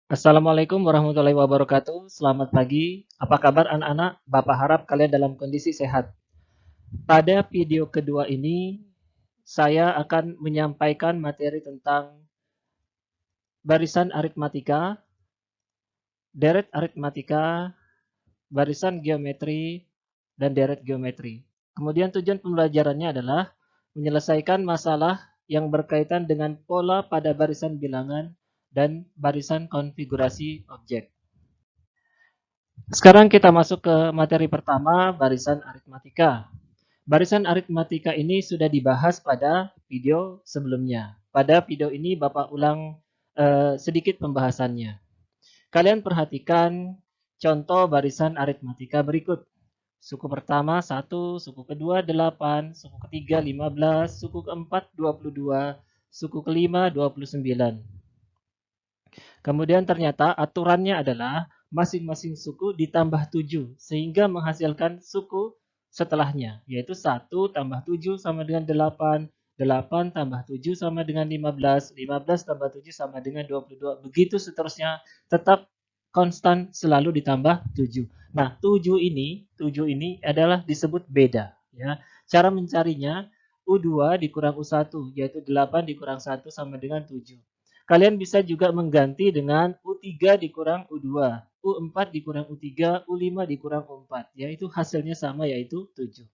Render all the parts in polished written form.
Assalamualaikum warahmatullahi wabarakatuh. Selamat pagi. Apa kabar anak-anak? Bapak harap kalian dalam kondisi sehat. Pada video kedua ini, saya akan menyampaikan materi tentang barisan aritmatika, deret aritmatika, barisan geometri, dan deret geometri. Kemudian tujuan pembelajarannya adalah menyelesaikan masalah yang berkaitan dengan pola pada barisan bilangan dan barisan konfigurasi objek. Sekarang kita masuk ke materi pertama, barisan aritmatika. Barisan aritmatika ini sudah dibahas pada video sebelumnya. Pada video ini Bapak ulang sedikit pembahasannya. Kalian perhatikan contoh barisan aritmatika berikut. Suku pertama 1, suku kedua 8, suku ketiga 15, suku keempat 22, suku kelima 29. Kemudian ternyata aturannya adalah masing-masing suku ditambah 7 sehingga menghasilkan suku setelahnya, yaitu 1 tambah 7 sama dengan 8, 8 tambah 7 sama dengan 15, 15 tambah 7 sama dengan 22, begitu seterusnya, tetap konstan selalu ditambah 7. Nah, 7 ini adalah disebut beda. Ya. Cara mencarinya, U2 dikurang U1, yaitu 8 dikurang 1 sama dengan 7. Kalian bisa juga mengganti dengan U3 dikurang U2, U4 dikurang U3, U5 dikurang U4. Ya, itu hasilnya sama, yaitu 7.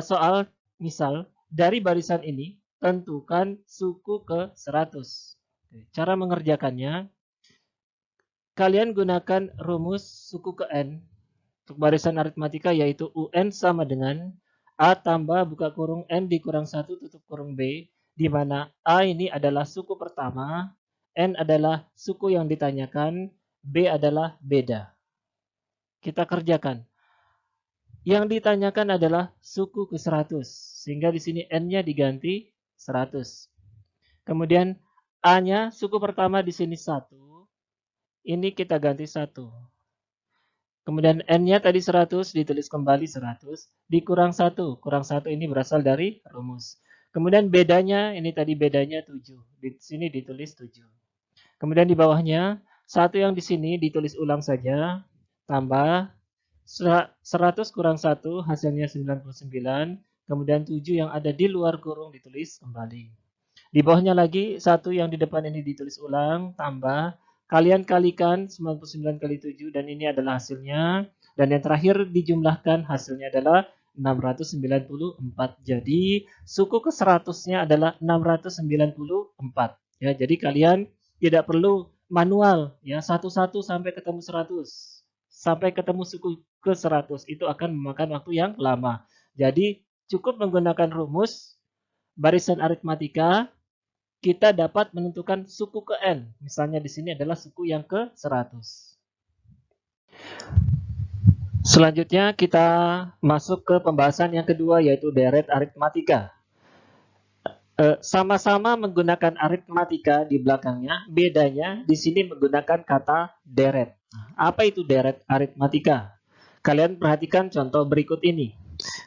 Soal misal, dari barisan ini, tentukan suku ke 100. Cara mengerjakannya, kalian gunakan rumus suku ke N untuk barisan aritmatika, yaitu UN sama dengan A tambah buka kurung N dikurang 1 tutup kurung B, di mana A ini adalah suku pertama, N adalah suku yang ditanyakan, B adalah beda. Kita kerjakan. Yang ditanyakan adalah suku ke 100, sehingga di sini N-nya diganti 100. Kemudian A-nya suku pertama di sini 1, ini kita ganti 1. Kemudian N-nya tadi 100, ditulis kembali 100, dikurang 1. Kurang 1 ini berasal dari rumus. Kemudian bedanya, ini tadi bedanya 7. Di sini ditulis 7. Kemudian di bawahnya, 1 yang di sini ditulis ulang saja, tambah 100 kurang 1, hasilnya 99. Kemudian 7 yang ada di luar kurung ditulis kembali. Di bawahnya lagi, 1 yang di depan ini ditulis ulang, tambah. Kalian kalikan 99 kali 7 dan ini adalah hasilnya. Dan yang terakhir dijumlahkan hasilnya adalah 694. Jadi suku ke 100-nya adalah 694. Ya, jadi kalian tidak perlu manual ya satu-satu sampai ketemu 100. Sampai ketemu suku ke 100 itu akan memakan waktu yang lama. Jadi cukup menggunakan rumus barisan aritmatika, kita dapat menentukan suku ke N. Misalnya di sini adalah suku yang ke 100. Selanjutnya kita masuk ke pembahasan yang kedua, yaitu deret aritmatika. Sama-sama menggunakan aritmatika di belakangnya, bedanya di sini menggunakan kata deret. Apa itu deret aritmatika? Kalian perhatikan contoh berikut ini.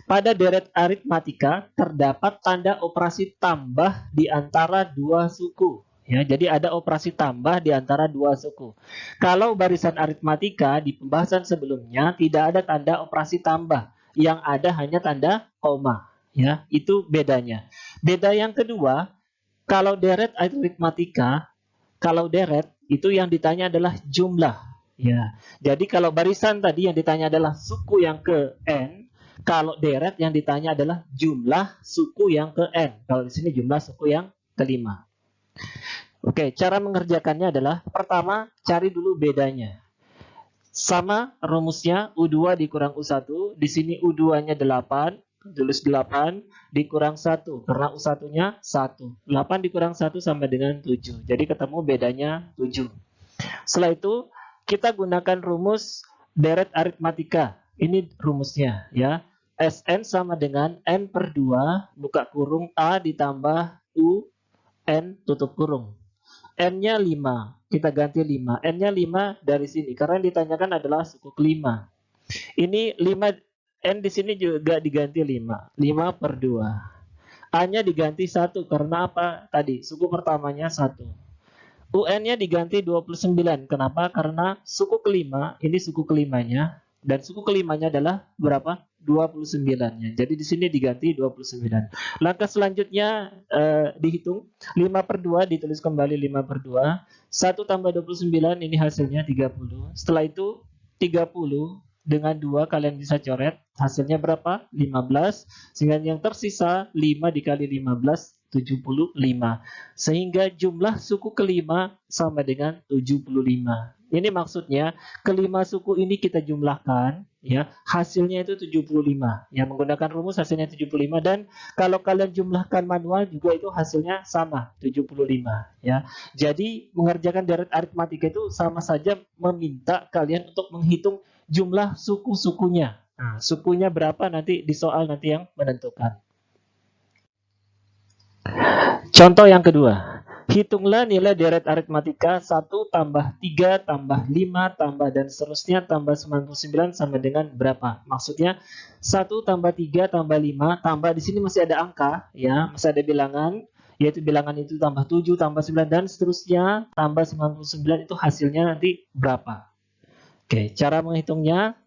Pada deret aritmatika terdapat tanda operasi tambah di antara dua suku. Ya, jadi ada operasi tambah di antara dua suku. Kalau barisan aritmatika di pembahasan sebelumnya tidak ada tanda operasi tambah, yang ada hanya tanda koma. Ya, itu bedanya. Beda yang kedua, kalau deret aritmatika, kalau deret itu yang ditanya adalah jumlah. Ya, jadi kalau barisan tadi yang ditanya adalah suku yang ke N, kalau deret yang ditanya adalah jumlah suku yang ke N. Kalau di sini jumlah suku yang kelima. Oke, cara mengerjakannya adalah pertama cari dulu bedanya. Sama rumusnya U2 dikurang U1. Di sini U2-nya 8, tulis 8 dikurang 1 karena U1-nya 1. 8 dikurang 1 sama dengan 7. Jadi ketemu bedanya 7. Setelah itu kita gunakan rumus deret aritmatika. Ini rumusnya ya. Sn sama dengan N per 2 buka kurung A ditambah U N tutup kurung. N-nya 5, kita ganti 5. N-nya 5 dari sini, karena yang ditanyakan adalah suku kelima. Ini 5, N di sini juga diganti 5. 5 per 2. A-nya diganti 1, karena apa? Tadi, suku pertamanya 1. UN-nya diganti 29. Kenapa? Karena suku kelima, ini suku kelimanya, dan suku kelimanya adalah berapa? 29-nya. Jadi di sini diganti 29. Langkah selanjutnya dihitung. 5/2 ditulis kembali 5/2. 1 tambah 29 ini hasilnya 30. Setelah itu 30 dengan 2 kalian bisa coret. Hasilnya berapa? 15. Sehingga yang tersisa 5 dikali 15, 75. Sehingga jumlah suku kelima sama dengan 75. Ini maksudnya kelima suku ini kita jumlahkan, ya, hasilnya itu 75. Ya, menggunakan rumus hasilnya 75, dan kalau kalian jumlahkan manual juga itu hasilnya sama 75, ya. Jadi mengerjakan deret aritmatika itu sama saja meminta kalian untuk menghitung jumlah suku-sukunya. Nah, sukunya berapa nanti di soal nanti yang menentukan. Contoh yang kedua, hitunglah nilai deret aritmatika 1 tambah 3 tambah 5 tambah dan seterusnya tambah 99 sama dengan berapa? Maksudnya 1 tambah 3 tambah 5 tambah, di sini masih ada angka, ya, masih ada bilangan, yaitu bilangan itu tambah 7 tambah 9 dan seterusnya tambah 99, itu hasilnya nanti berapa? Oke, cara menghitungnya.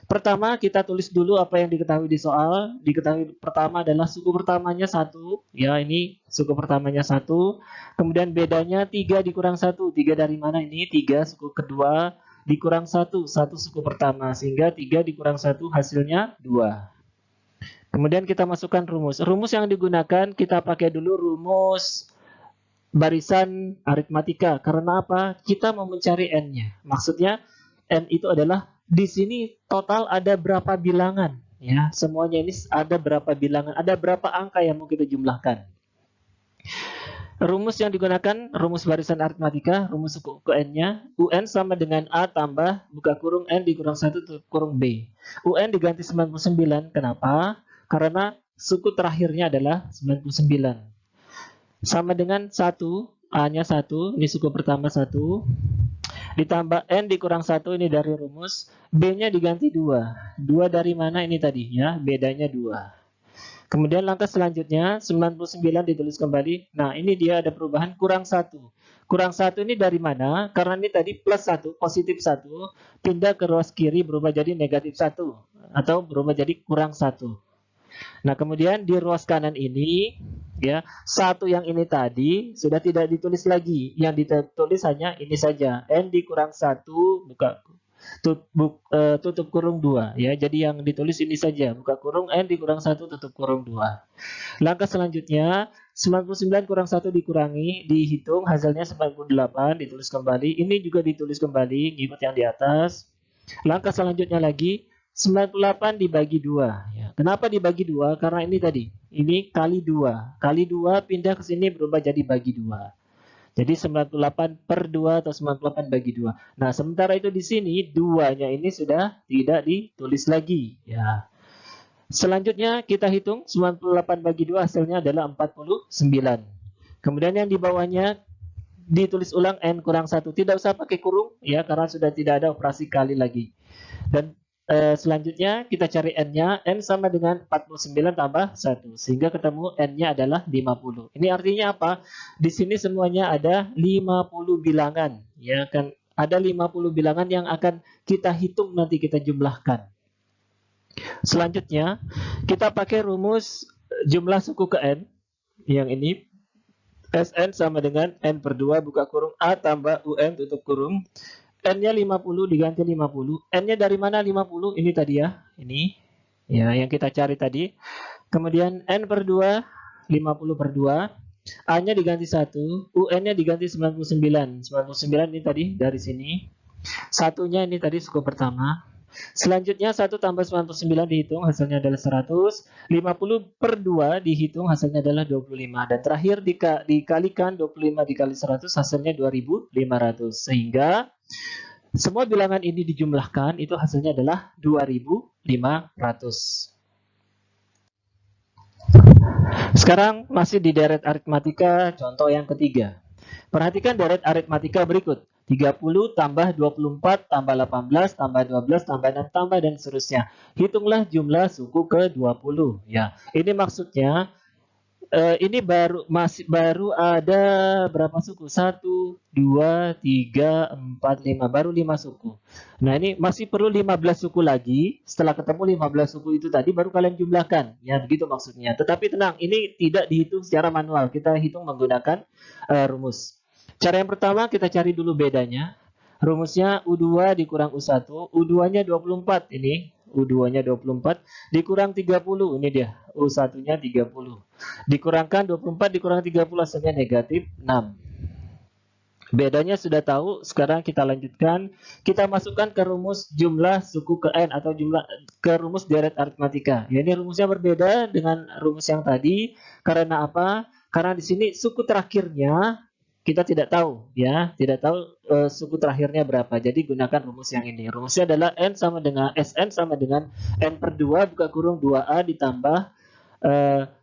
Pertama, kita tulis dulu apa yang diketahui di soal. Diketahui pertama adalah suku pertamanya 1. Ya, ini suku pertamanya 1. Kemudian bedanya 3 dikurang 1. 3 dari mana ini? 3 suku kedua dikurang 1. 1 suku pertama. Sehingga 3 dikurang 1 hasilnya 2. Kemudian kita masukkan rumus. Rumus yang digunakan kita pakai dulu rumus barisan aritmatika. Karena apa? Kita mau mencari n-nya. Maksudnya n itu adalah di sini total ada berapa bilangan, ya, semuanya ini ada berapa bilangan, ada berapa angka yang mau kita jumlahkan. Rumus yang digunakan, rumus barisan aritmatika, rumus suku ke n-nya, UN sama dengan A tambah buka kurung n dikurang 1 tutup kurung B. UN diganti 99, kenapa? Karena suku terakhirnya adalah 99. Sama dengan 1, A-nya 1, ini suku pertama 1. Ditambah n dikurang 1, ini dari rumus. B-nya diganti 2. 2 dari mana ini tadi, ya? Bedanya 2. Kemudian langkah selanjutnya 99 ditulis kembali. Nah, ini dia ada perubahan kurang 1. Kurang 1 ini dari mana? Karena ini tadi plus 1, positif 1, pindah ke ruas kiri berubah jadi negatif 1 atau berubah jadi kurang 1. Nah, kemudian di ruas kanan ini, ya, 1 yang ini tadi sudah tidak ditulis lagi. Yang ditulis hanya ini saja. N dikurang 1 buka tutup kurung 2, ya. Jadi yang ditulis ini saja, buka kurung N dikurang 1 tutup kurung 2. Langkah selanjutnya 99 kurang 1 dikurangi, dihitung hasilnya 98, ditulis kembali. Ini juga ditulis kembali, ngikut yang di atas. Langkah selanjutnya lagi 98 dibagi 2, ya. Kenapa dibagi 2? Karena ini tadi, ini kali 2. Kali 2 pindah ke sini berubah jadi bagi 2. Jadi 98/2 atau 98 bagi 2. Nah, sementara itu di sini 2-nya ini sudah tidak ditulis lagi, ya. Selanjutnya kita hitung 98 bagi 2 hasilnya adalah 49. Kemudian yang di bawahnya ditulis ulang n kurang 1. Tidak usah pakai kurung, ya, karena sudah tidak ada operasi kali lagi. Dan selanjutnya kita cari n-nya. N sama dengan 49 tambah 1. Sehingga ketemu n-nya adalah 50. Ini artinya apa? Di sini semuanya ada 50 bilangan. Ya kan? Ada 50 bilangan yang akan kita hitung nanti kita jumlahkan. Selanjutnya kita pakai rumus jumlah suku ke n. Yang ini Sn sama dengan n/2 buka kurung A tambah UN tutup kurung. N-nya 50 diganti 50. N-nya dari mana 50? Ini tadi, ya. Ini, ya, yang kita cari tadi. Kemudian N/2, 50/2. A-nya diganti 1. UN-nya diganti 99. 99 ini tadi dari sini. Satunya ini tadi suku pertama. Selanjutnya 1 tambah 99 dihitung, hasilnya adalah 100. 50/2 dihitung, hasilnya adalah 25. Dan terakhir dikalikan 25 dikali 100, hasilnya 2500. Sehingga semua bilangan ini dijumlahkan, itu hasilnya adalah 2500. Sekarang masih di deret aritmatika, contoh yang ketiga. Perhatikan deret aritmatika berikut. 30 tambah 24 tambah 18 tambah 12 tambah 6 tambah dan seterusnya. Hitunglah jumlah suku ke 20, ya. Ini maksudnya Ini baru ada berapa suku? 1, 2, 3, 4, 5. Baru 5 suku. Nah, ini masih perlu 15 suku lagi. Setelah ketemu 15 suku itu tadi baru kalian jumlahkan. Ya, begitu maksudnya. Tetapi tenang, ini tidak dihitung secara manual. Kita hitung menggunakan rumus. Cara yang pertama kita cari dulu bedanya. Rumusnya U2 dikurang U1. U2-nya 24 ini. U2-nya 24 dikurang 30. Ini dia. U1-nya 30. Dikurangkan 24 dikurang 30 hasilnya negatif 6. Bedanya sudah tahu, sekarang kita lanjutkan. Kita masukkan ke rumus jumlah suku ke N atau jumlah ke rumus deret aritmatika. Ya, ini rumusnya berbeda dengan rumus yang tadi. Karena apa? Karena di sini suku terakhirnya kita tidak tahu, ya, tidak tahu suku terakhirnya berapa. Jadi gunakan rumus yang ini. Rumusnya adalah N sama dengan Sn sama dengan N per 2 buka kurung 2A ditambah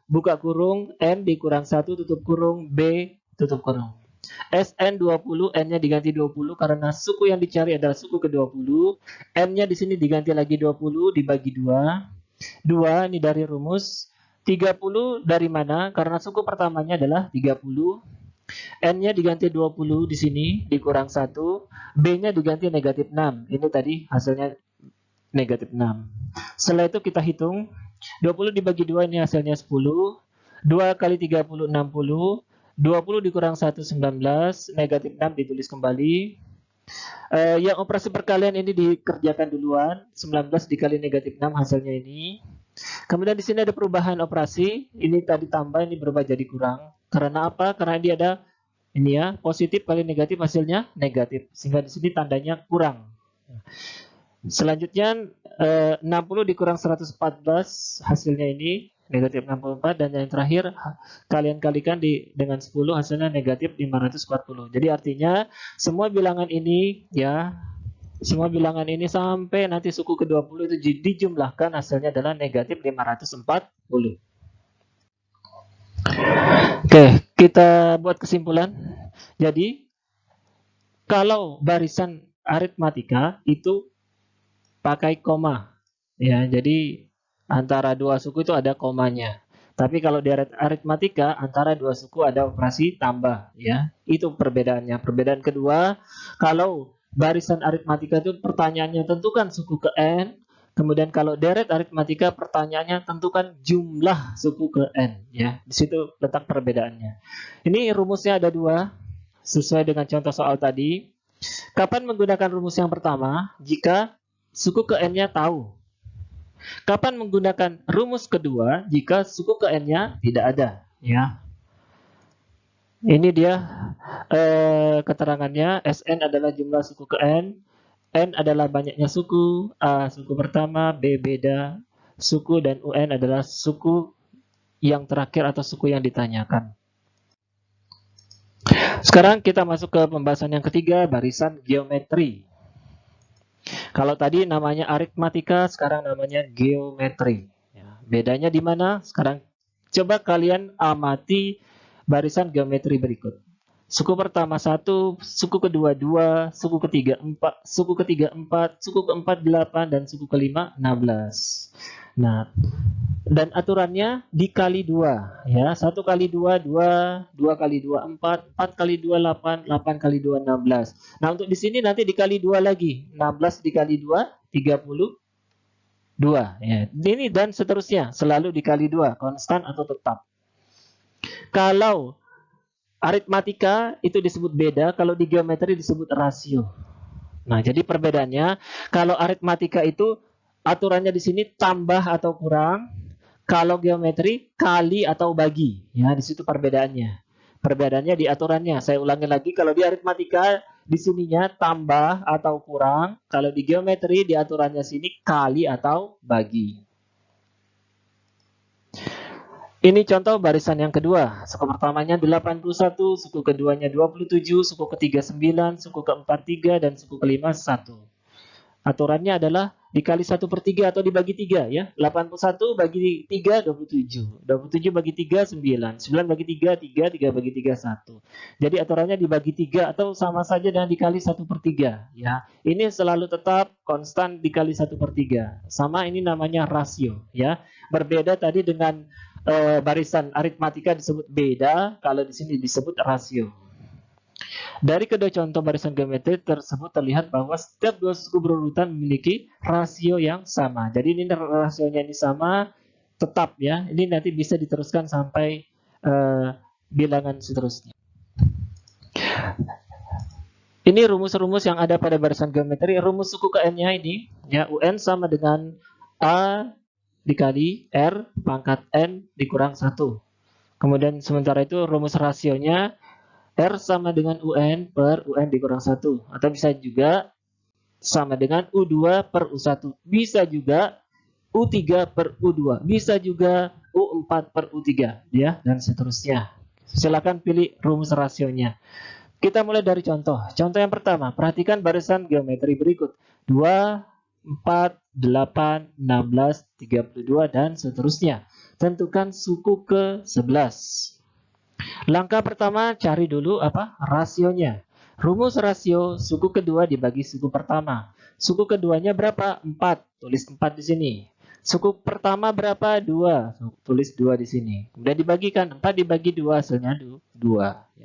buka kurung N dikurang 1 tutup kurung B tutup kurung. Sn 20, N-nya diganti 20 karena suku yang dicari adalah suku ke-20. N-nya di sini diganti lagi 20 dibagi 2. 2 ini dari rumus. 30 dari mana? Karena suku pertamanya adalah 30. N-nya diganti 20 di sini dikurang 1. B-nya diganti negatif 6. Ini tadi hasilnya negatif 6. Setelah itu kita hitung. 20 dibagi 2 ini hasilnya 10. 2 kali 30, 60. 20 dikurang 1, 19. Negatif 6 ditulis kembali. Yang operasi perkalian ini dikerjakan duluan. 19 dikali negatif 6 hasilnya ini. Kemudian di sini ada perubahan operasi. Ini tadi tambah, ini berubah jadi kurang. Karena apa? Karena dia ada ini ya, positif kali negatif hasilnya negatif. Sehingga di sini tandanya kurang. Selanjutnya 60 dikurang 114 hasilnya ini negatif 64, dan yang terakhir kalian kalikan dengan 10 hasilnya negatif 540. Jadi artinya semua bilangan ini ya, semua bilangan ini sampai nanti suku ke-20 itu dijumlahkan hasilnya adalah negatif 540. Oke, kita buat kesimpulan. Jadi, kalau barisan aritmatika itu pakai koma. Ya, jadi antara dua suku itu ada komanya. Tapi kalau di aritmatika antara dua suku ada operasi tambah, ya. Itu perbedaannya. Perbedaan kedua, kalau barisan aritmatika itu pertanyaannya tentukan suku ke N. Kemudian kalau deret aritmatika pertanyaannya tentukan jumlah suku ke N, ya. Di situ letak perbedaannya. Ini rumusnya ada dua, sesuai dengan contoh soal tadi. Kapan menggunakan rumus yang pertama? Jika suku ke N-nya tahu. Kapan menggunakan rumus kedua? Jika suku ke N-nya tidak ada, ya. Ini dia keterangannya. Sn adalah jumlah suku ke N. N adalah banyaknya suku, A suku pertama, B beda suku, dan UN adalah suku yang terakhir atau suku yang ditanyakan. Sekarang kita masuk ke pembahasan yang ketiga, barisan geometri. Kalau tadi namanya aritmatika, sekarang namanya geometri. Ya, bedanya di mana? Sekarang coba kalian amati barisan geometri berikut. Suku pertama 1, suku kedua 2, suku ketiga 4, suku ketiga 4, suku keempat 8, dan suku kelima 16. Nah, dan aturannya dikali 2, ya. 1 kali 2 2, 2 kali 2 4, 4 kali 2 8, 8 kali 2 16. Nah, untuk di sini nanti dikali 2 lagi. 16 dikali 2 32, ya. Ini dan seterusnya, selalu dikali 2, konstan atau tetap. Kalau aritmatika itu disebut beda, kalau di geometri disebut rasio. Nah, jadi perbedaannya, kalau aritmatika itu aturannya di sini tambah atau kurang, kalau geometri kali atau bagi. Ya, di situ perbedaannya. Perbedaannya di aturannya. Saya ulangi lagi, kalau di aritmatika di sininya tambah atau kurang, kalau di geometri di aturannya sini kali atau bagi. Ini contoh barisan yang kedua. Suku pertamanya 81, suku keduanya 27, suku ketiga 9, suku keempat 3, dan suku kelima 1. Aturannya adalah dikali 1/3 atau dibagi 3, ya. 81 bagi 3 27. 27 bagi 3 9. 9 bagi 3 3, 3 bagi 3 1. Jadi aturannya dibagi 3 atau sama saja dengan dikali 1/3, ya. Ini selalu tetap konstan dikali 1/3. Sama, ini namanya rasio, ya. Berbeda tadi dengan barisan aritmatika disebut beda, kalau di sini disebut rasio. Dari kedua contoh barisan geometri tersebut terlihat bahwa setiap dua suku berurutan memiliki rasio yang sama. Jadi ini rasionya ini sama, tetap ya. Ini nanti bisa diteruskan sampai bilangan seterusnya. Ini rumus-rumus yang ada pada barisan geometri. Rumus suku ke n-nya ini, ya, UN sama dengan A dikali R pangkat N dikurang 1. Kemudian sementara itu rumus rasionya R sama dengan UN per UN dikurang 1. Atau bisa juga sama dengan U2 per U1. Bisa juga U3 per U2. Bisa juga U4 per U3. Ya, dan seterusnya. Silakan pilih rumus rasionya. Kita mulai dari contoh. Contoh yang pertama, perhatikan barisan geometri berikut. 2, 4, 8, 16, 32, dan seterusnya. Tentukan suku ke-11. Langkah pertama, cari dulu apa? Rasionya. Rumus rasio suku kedua dibagi suku pertama. Suku keduanya berapa? 4. Tulis 4 di sini. Suku pertama berapa? 2. Tulis 2 di sini. Kemudian dibagikan. 4 dibagi 2, hasilnya 2.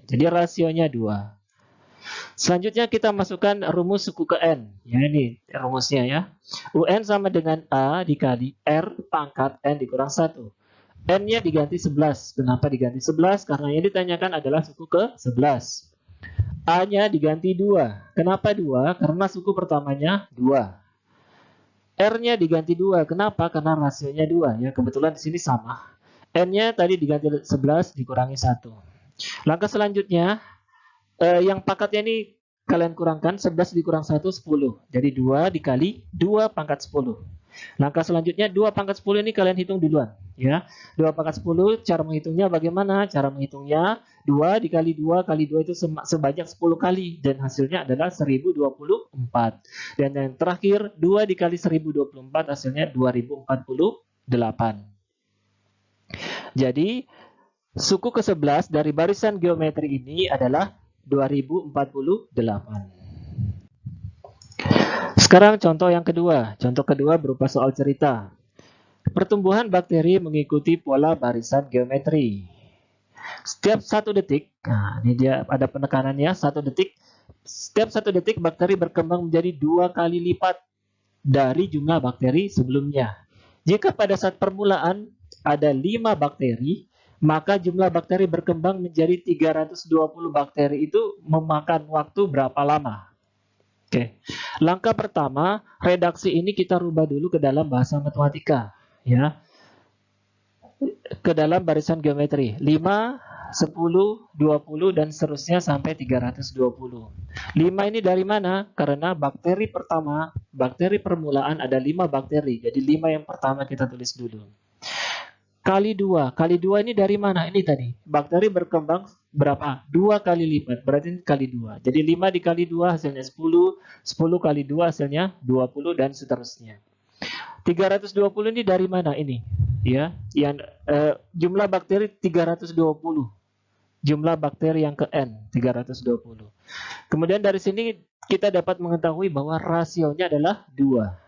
Jadi rasionya 2. Selanjutnya kita masukkan rumus suku ke N. Ya, ini rumusnya ya. UN sama dengan A dikali R pangkat N dikurang 1. N-nya diganti 11. Kenapa diganti 11? Karena yang ditanyakan adalah suku ke-11. A-nya diganti 2. Kenapa 2? Karena suku pertamanya 2. R-nya diganti 2. Kenapa? Karena rasionya 2. Ya, kebetulan di sini sama. N-nya tadi diganti 11 dikurangi 1. Langkah selanjutnya, yang pangkatnya ini kalian kurangkan. 11 dikurang 1, 10. Jadi 2 dikali 2 pangkat 10. Langkah selanjutnya 2 pangkat 10 ini kalian hitung duluan. Ya, 2 pangkat 10, cara menghitungnya bagaimana? Cara menghitungnya 2 dikali 2 kali 2 itu sebanyak 10 kali. Dan hasilnya adalah 1024. Dan yang terakhir, 2 dikali 1024 hasilnya 2048. Jadi, suku ke-11 dari barisan geometri ini adalah 2048. Sekarang contoh yang kedua. Contoh kedua berupa soal cerita. Pertumbuhan bakteri mengikuti pola barisan geometri. Setiap 1 detik, nah ini dia ada penekanannya, 1 detik. Setiap 1 detik bakteri berkembang menjadi 2 kali lipat dari jumlah bakteri sebelumnya. Jika pada saat permulaan ada 5 bakteri, maka jumlah bakteri berkembang menjadi 320 bakteri itu memakan waktu berapa lama? Oke. Langkah pertama, redaksi ini kita rubah dulu ke dalam bahasa matematika, ya. Ke dalam barisan geometri. 5, 10, 20 dan seterusnya sampai 320. 5 ini dari mana? Karena bakteri pertama, bakteri permulaan ada 5 bakteri. Jadi 5 yang pertama kita tulis dulu. Kali 2. Kali 2 ini dari mana? Ini tadi. Bakteri berkembang berapa? 2 kali lipat. Berarti ini kali 2. Jadi 5 dikali 2 hasilnya 10. 10 kali 2 hasilnya 20 dan seterusnya. 320 ini dari mana? Ini. Ya, yang jumlah bakteri 320. Jumlah bakteri yang ke N 320. Kemudian dari sini kita dapat mengetahui bahwa rasionya adalah 2.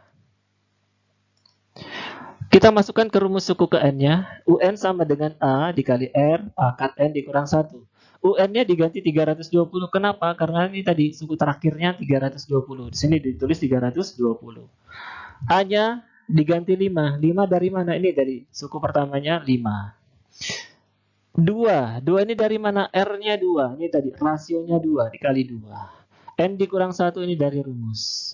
Kita masukkan ke rumus suku ke N-nya. UN sama dengan A dikali R pangkat N dikurang 1. UN-nya diganti 320. Kenapa? Karena ini tadi suku terakhirnya 320. Di sini ditulis 320. A-nya diganti 5. 5 dari mana? Ini dari suku pertamanya 5. 2. 2 ini dari mana? R-nya 2. Ini tadi rasionya 2 dikali 2. N dikurang 1 ini dari rumus.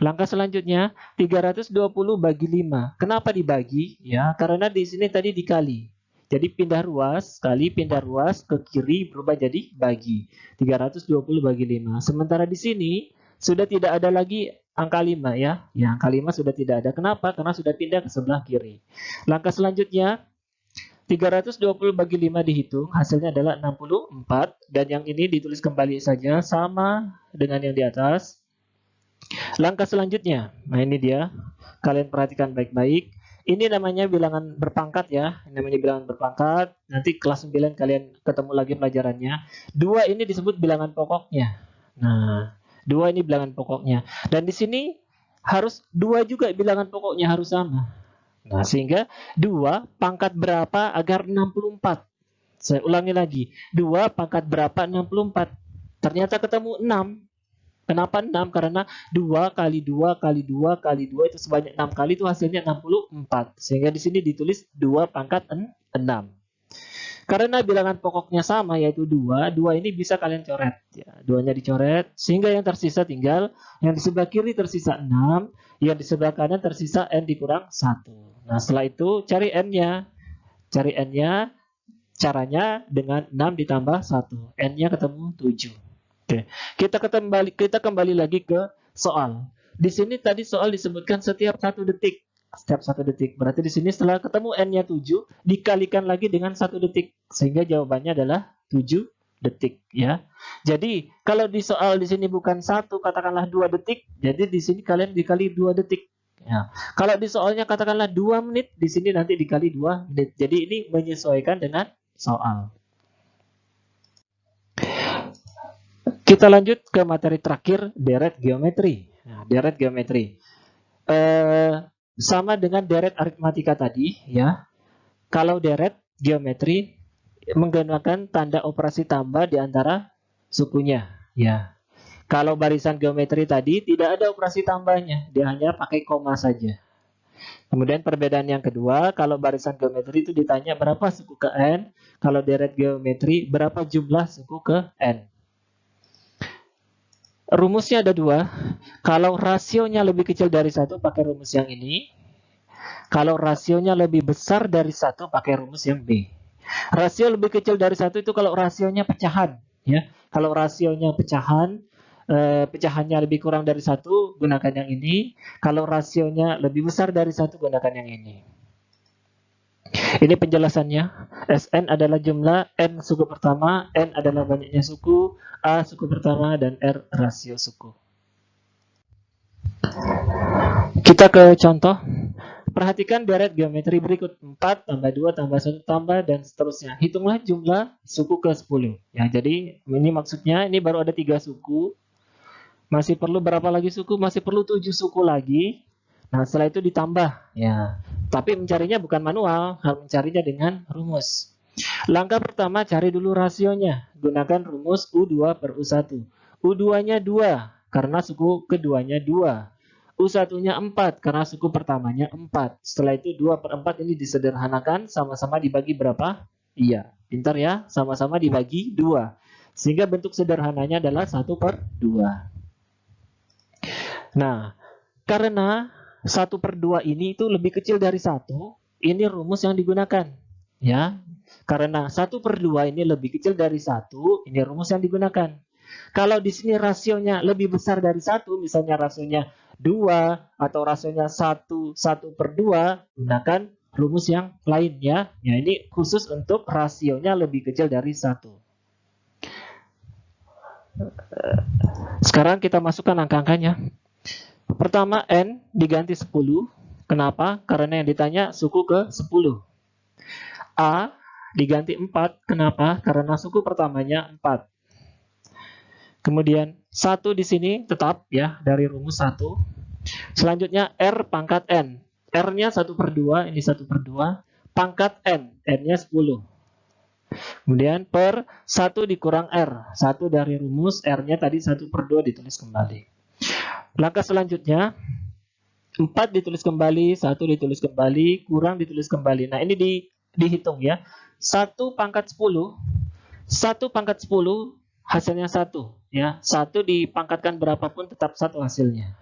Langkah selanjutnya 320 bagi 5. Kenapa dibagi? Ya, karena di sini tadi dikali. Jadi pindah ruas, kali pindah ruas ke kiri berubah jadi bagi. 320 bagi 5. Sementara di sini sudah tidak ada lagi angka 5 ya. Ya, angka 5 sudah tidak ada. Kenapa? Karena sudah pindah ke sebelah kiri. Langkah selanjutnya 320 bagi 5 dihitung, hasilnya adalah 64. Dan yang ini ditulis kembali saja sama dengan yang di atas. Langkah selanjutnya, nah ini dia, kalian perhatikan baik-baik. Ini namanya bilangan berpangkat ya, ini namanya bilangan berpangkat. Nanti kelas 9 kalian ketemu lagi pelajarannya. 2 ini disebut bilangan pokoknya. Nah, 2 ini bilangan pokoknya. Dan di sini harus 2 juga bilangan pokoknya harus sama. Nah, sehingga 2 pangkat berapa agar 64? Saya ulangi lagi. 2 pangkat berapa 64? Ternyata ketemu 6. Kenapa 6? Karena 2 kali 2 kali 2 kali 2 itu sebanyak 6 kali, itu hasilnya 64. Sehingga di sini ditulis 2 pangkat 6. Karena bilangan pokoknya sama yaitu 2, 2 ini bisa kalian coret. Ya, 2-nya dicoret, sehingga yang tersisa tinggal, yang di sebelah kiri tersisa 6, yang di sebelah kanan tersisa n dikurang 1. Nah, setelah itu cari n-nya. Cari n-nya, caranya dengan 6 ditambah 1. N-nya ketemu 7. Oke. Kita kembali lagi ke soal. Di sini tadi soal disebutkan setiap 1 detik. Setiap 1 detik. Berarti di sini setelah ketemu n-nya 7, dikalikan lagi dengan 1 detik. Sehingga jawabannya adalah 7 detik, ya. Jadi, kalau di soal di sini bukan 1, katakanlah 2 detik, jadi di sini kalian dikali 2 detik. Ya. Kalau di soalnya katakanlah 2 menit, di sini nanti dikali 2 menit. Jadi ini menyesuaikan dengan soal. Kita lanjut ke materi terakhir, deret geometri. Nah, deret geometri. Sama dengan deret aritmatika tadi, ya. Kalau deret geometri menggunakan tanda operasi tambah di antara sukunya, ya. Kalau barisan geometri tadi tidak ada operasi tambahnya, dia hanya pakai koma saja. Kemudian perbedaan yang kedua, kalau barisan geometri itu ditanya berapa suku ke n, kalau deret geometri berapa jumlah suku ke n. Rumusnya ada 2. Kalau rasionya lebih kecil dari 1 pakai rumus yang ini. Kalau rasionya lebih besar dari 1 pakai rumus yang B. Rasio lebih kecil dari 1 itu kalau rasionya pecahan, ya. Kalau rasionya pecahan, pecahannya lebih kurang dari 1, gunakan yang ini. Kalau rasionya lebih besar dari 1, gunakan yang ini. Ini penjelasannya. Sn adalah jumlah, n suku pertama, n adalah banyaknya suku, a suku pertama, dan r rasio suku. Kita ke contoh. Perhatikan deret geometri berikut. 4 tambah 2 tambah 1 tambah dan seterusnya. Hitunglah jumlah suku ke 10. Ya, jadi ini maksudnya ini baru ada 3 suku. Masih perlu berapa lagi suku? Masih perlu 7 suku lagi. Nah, setelah itu ditambah. Ya. Tapi mencarinya bukan manual, harus mencarinya dengan rumus. Langkah pertama, cari dulu rasionya. Gunakan rumus U2 per U1. U2-nya 2, karena suku keduanya 2. U1-nya 4, karena suku pertamanya 4. Setelah itu 2 per 4 ini disederhanakan, sama-sama dibagi berapa? Iya, pintar ya, sama-sama dibagi 2. Sehingga bentuk sederhananya adalah 1 per 2. Nah, karena 1 per 2 ini itu lebih kecil dari 1, ini rumus yang digunakan. Ya, karena 1 per 2 ini lebih kecil dari 1, ini rumus yang digunakan. Kalau di sini rasionya lebih besar dari 1, misalnya rasionya 2 atau rasionya 1 per 2, gunakan rumus yang lain, ya. Ya, ini khusus untuk rasionya lebih kecil dari 1. Sekarang kita masukkan angka-angkanya. Pertama, n diganti 10. Kenapa? Karena yang ditanya suku ke 10. A diganti 4. Kenapa? Karena suku pertamanya 4. Kemudian 1 di sini tetap, ya, dari rumus 1. Selanjutnya R pangkat n. R-nya 1 per 2, ini 1 per 2. Pangkat n, n-nya 10. Kemudian per 1 dikurang R. 1 dari rumus, R-nya tadi 1 per 2 ditulis kembali. Langkah selanjutnya, 4 ditulis kembali, 1 ditulis kembali, kurang ditulis kembali. Nah, ini dihitung, ya. 1 pangkat 10, 1 pangkat 10 hasilnya 1. Ya. 1 dipangkatkan berapapun tetap 1 hasilnya.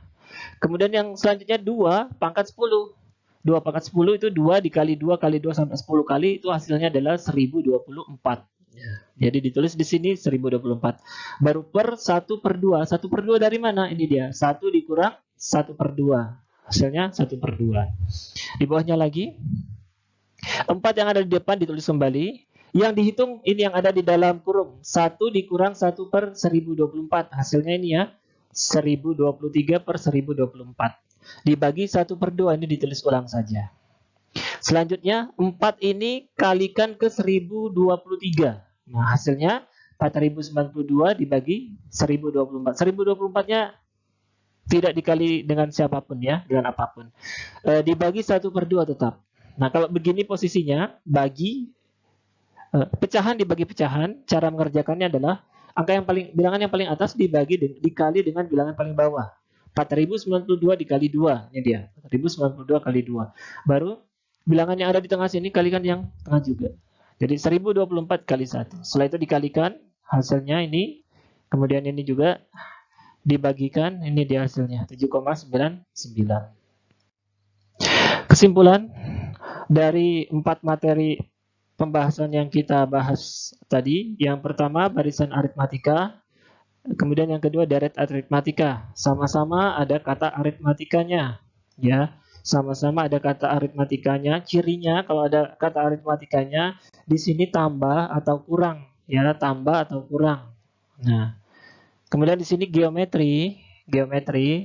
Kemudian yang selanjutnya 2 pangkat 10. 2 pangkat 10 itu 2 dikali 2 kali 2 sampai 10 kali, itu hasilnya adalah 1024. Jadi ditulis di sini 1024. Baru per 1 per 2. 1 per 2 dari mana? Ini dia. 1 dikurang 1 per 2. Hasilnya 1 per 2. Di bawahnya lagi. 4 yang ada di depan ditulis kembali. Yang dihitung ini yang ada di dalam kurung. 1 dikurang 1 per 1024. Hasilnya ini, ya. 1023 per 1024. Dibagi 1 per 2. Ini ditulis ulang saja. Selanjutnya 4 ini kalikan ke 1023. Nah, hasilnya 4092 dibagi 1024. 1024-nya Tidak dikali dengan siapapun ya, dengan apapun. Dibagi 1/2 tetap. Nah, kalau begini posisinya, pecahan dibagi pecahan, cara mengerjakannya adalah bilangan yang paling atas dikali dengan bilangan paling bawah. 4092 dikali 2, ini dia. 4092 kali 2. Baru bilangan yang ada di tengah sini kalikan yang tengah juga. Jadi 1024 kali 1. Setelah itu dikalikan hasilnya ini, kemudian ini juga dibagikan, ini dia hasilnya 7,99. Kesimpulan dari 4 materi pembahasan yang kita bahas tadi, yang pertama barisan aritmatika, kemudian yang kedua deret aritmatika. Sama-sama ada kata aritmatikanya, ya. Sama-sama ada kata aritmatikanya. Cirinya kalau ada kata aritmatikanya di sini tambah atau kurang, ya, tambah atau kurang. Nah, kemudian di sini geometri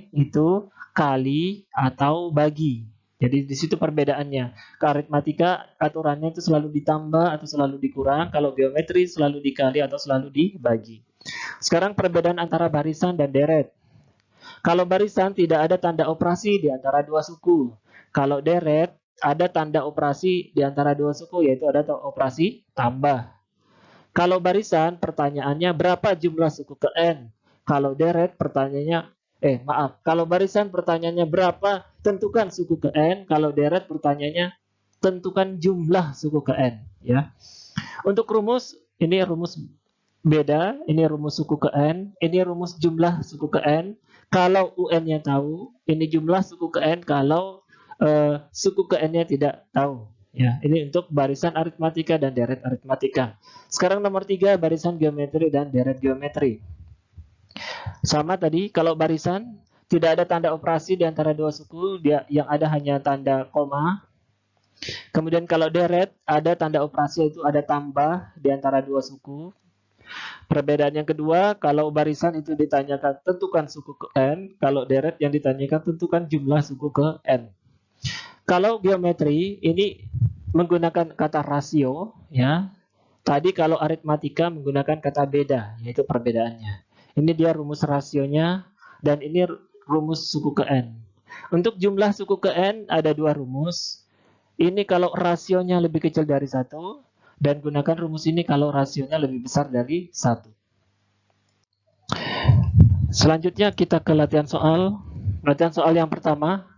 itu kali atau bagi. Jadi di situ perbedaannya. Ke aritmatika aturannya itu selalu ditambah atau selalu dikurang. Kalau geometri selalu dikali atau selalu dibagi. Sekarang perbedaan antara barisan dan deret. Kalau barisan tidak ada tanda operasi di antara dua suku. Kalau deret ada tanda operasi di antara dua suku, yaitu ada operasi tambah. Kalau barisan pertanyaannya berapa jumlah suku ke N. Kalau deret pertanyaannya kalau barisan pertanyaannya berapa, tentukan suku ke N. Kalau deret pertanyaannya tentukan jumlah suku ke N, ya. Untuk rumus, ini rumus beda, ini rumus suku ke N, ini rumus jumlah suku ke N. Kalau UN-nya tahu, ini jumlah suku ke N kalau suku ke N-nya tidak tahu. Ya, ini untuk barisan aritmatika dan deret aritmatika. Sekarang nomor 3, barisan geometri dan deret geometri. Sama tadi, kalau barisan tidak ada tanda operasi di antara dua suku, yang ada hanya tanda koma. Kemudian kalau deret ada tanda operasi, itu ada tambah di antara dua suku. Perbedaan yang kedua, kalau barisan itu ditanyakan tentukan suku ke N, kalau deret yang ditanyakan tentukan jumlah suku ke N. Kalau geometri ini menggunakan kata rasio, ya. Tadi kalau aritmatika menggunakan kata beda, yaitu perbedaannya. Ini dia rumus rasionya, dan ini rumus suku ke N. Untuk jumlah suku ke N ada 2 rumus. Ini kalau rasionya lebih kecil dari 1, dan gunakan rumus ini kalau rasionya lebih besar dari 1. Selanjutnya kita ke latihan soal. Latihan soal yang pertama.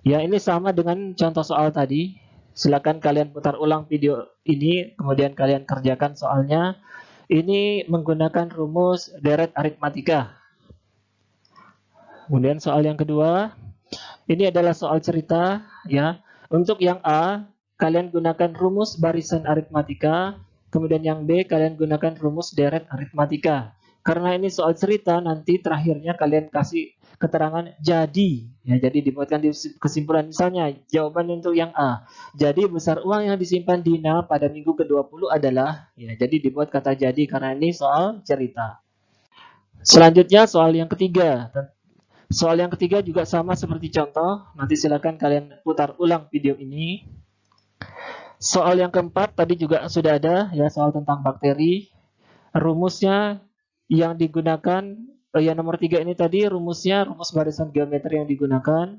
Ya, ini sama dengan contoh soal tadi. Silakan kalian putar ulang video ini, kemudian kalian kerjakan soalnya. Ini menggunakan rumus deret aritmatika. Kemudian soal yang kedua, ini adalah soal cerita, ya. Untuk yang A, kalian gunakan rumus barisan aritmatika, kemudian yang B kalian gunakan rumus deret aritmatika. Karena ini soal cerita, nanti terakhirnya kalian kasih keterangan jadi, ya, jadi dibuatkan di kesimpulan. Misalnya jawaban untuk yang A, jadi besar uang yang disimpan Dina pada minggu ke-20 adalah, ya, jadi dibuat kata jadi karena ini soal cerita. Selanjutnya soal yang ketiga. Soal yang ketiga juga sama seperti contoh, nanti silakan kalian putar ulang video ini. Soal yang keempat tadi juga sudah ada, ya, soal tentang bakteri. Rumusnya yang digunakan, yang nomor 3 ini tadi rumusnya rumus barisan geometri yang digunakan.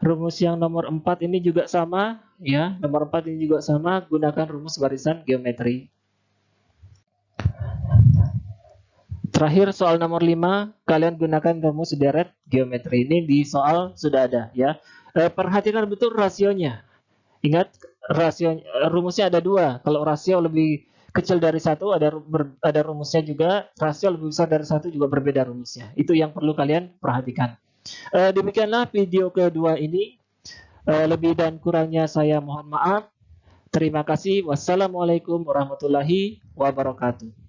Rumus yang nomor 4 ini juga sama, ya. Nomor 4 ini juga sama, gunakan rumus barisan geometri. Terakhir soal nomor 5, kalian gunakan rumus deret geometri. Ini di soal sudah ada, ya. Perhatikan betul rasionya. Ingat, rumusnya ada 2. Kalau rasio lebih kecil dari 1 ada rumusnya juga, rasio lebih besar dari 1 juga berbeda rumusnya. Itu yang perlu kalian perhatikan. Demikianlah video kedua ini. Lebih dan kurangnya saya mohon maaf. Terima kasih. Wassalamualaikum warahmatullahi wabarakatuh.